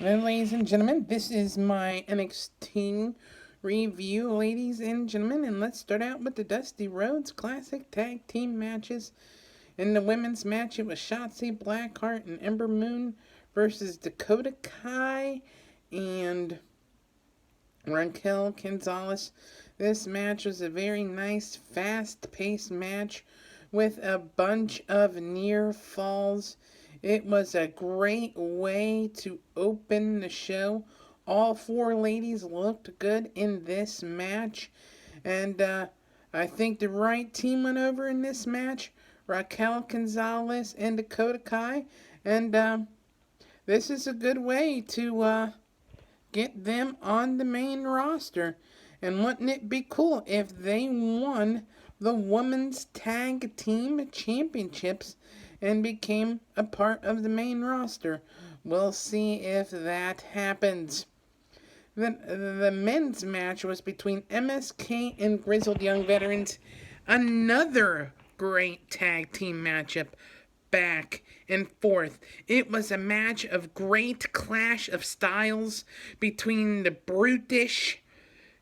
Well, ladies and gentlemen, this is my NXT review, ladies and gentlemen, and let's start out with the Dusty Rhodes Classic Tag Team matches. In the women's match, it was Shotzi Blackheart and Ember Moon versus Dakota Kai and Raquel Gonzalez. This match was a very nice, fast-paced match with a bunch of near falls. It was a great way to open the show. All four ladies looked good in this match, and I think the right team went over in this match. Raquel Gonzalez and Dakota Kai, and this is a good way to get them on the main roster. And wouldn't it be cool if they won the Women's Tag Team Championships and became a part of the main roster? We'll see if that happens. The men's match was between MSK and Grizzled Young Veterans. Another great tag team matchup, back and forth. It was a match of great clash of styles between the brutish,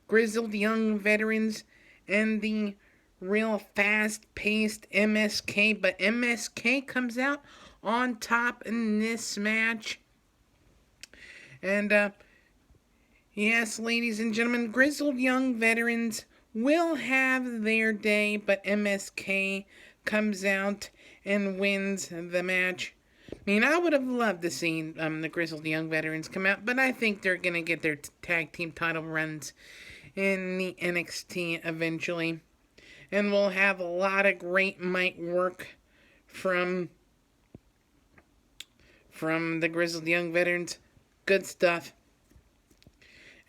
grizzled young veterans and the real fast paced MSK. But MSK comes out on top in this match. And, yes, ladies and gentlemen, grizzled young veterans will have their day, but MSK comes out and wins the match. I mean, I would have loved to see the Grizzled Young Veterans come out, but I think they're going to get their tag team title runs in the NXT eventually. And we'll have a lot of great mic work from the Grizzled Young Veterans. Good stuff.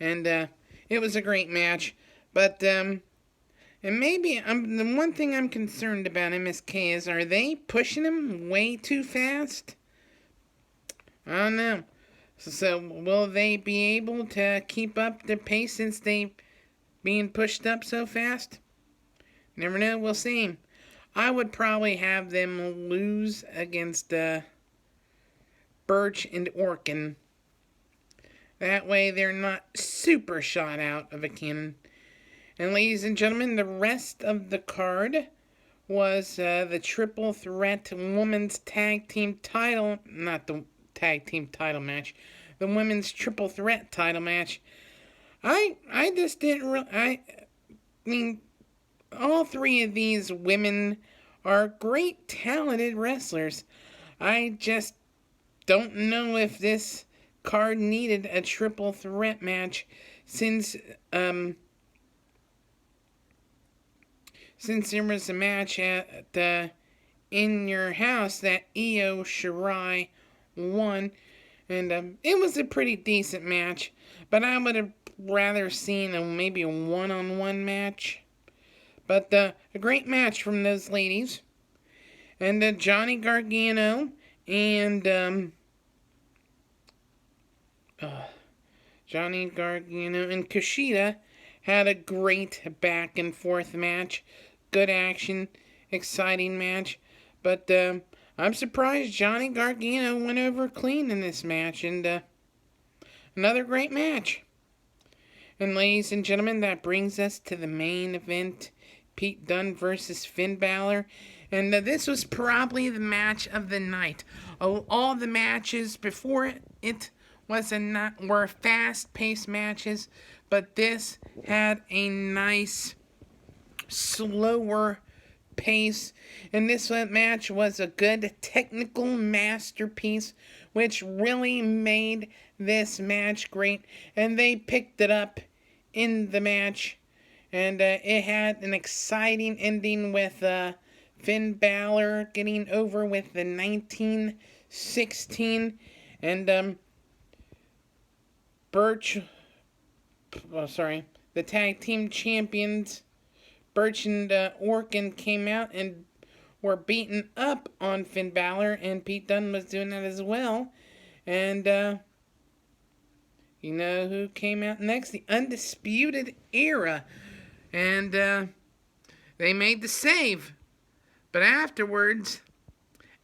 And it was a great match. But and maybe the one thing I'm concerned about MSK is, are they pushing him way too fast? I don't know. So will they be able to keep up the pace since they being pushed up so fast? Never know. We'll see. I would probably have them lose against Birch and Orkin. That way they're not super shot out of a cannon. And ladies and gentlemen, the rest of the card was the triple threat women's tag team title, not the tag team title match, the women's triple threat title match. I just didn't really, I mean, all three of these women are great, talented wrestlers. I just don't know if this card needed a triple threat match since there was a match at In Your House that Io Shirai won, and it was a pretty decent match, but I would have rather seen maybe a one-on-one match. But a great match from those ladies. And Johnny Gargano and Kushida had a great back and forth match. Good action, exciting match. But I'm surprised Johnny Gargano went over clean in this match. And another great match. And ladies and gentlemen, that brings us to the main event. Pete Dunne versus Finn Balor. And this was probably the match of the night. All the matches before it were fast-paced matches, but this had a nice, slower pace. And this match was a good technical masterpiece, which really made this match great. And they picked it up in the match. And it had an exciting ending with Finn Balor getting over with the 1916. And the tag team champions, Birch and Orkin, came out and were beaten up on Finn Balor. And Pete Dunne was doing that as well. And you know who came out next? The Undisputed Era. And they made the save. But afterwards,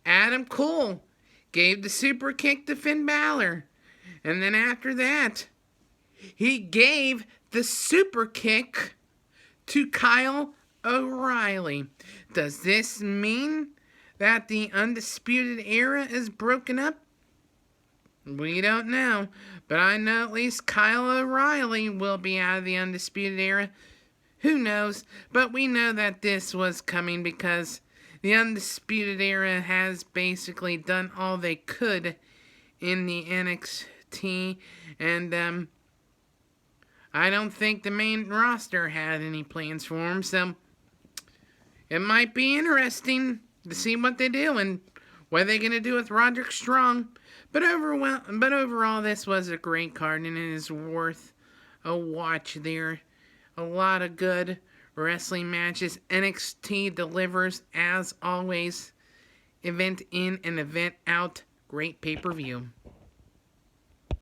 Adam Cole gave the super kick to Finn Balor. And then after that, he gave the super kick to Kyle O'Reilly. Does this mean that the Undisputed Era is broken up? We don't know, but I know at least Kyle O'Reilly will be out of the Undisputed Era. Who knows? But we know that this was coming because the Undisputed Era has basically done all they could in the NXT, and I don't think the main roster had any plans for him, so it might be interesting to see what they do and what they're going to do with Roderick Strong. But overall, this was a great card, and it is worth a watch there. A lot of good wrestling matches. NXT delivers, as always. Event in and event out. Great pay-per-view.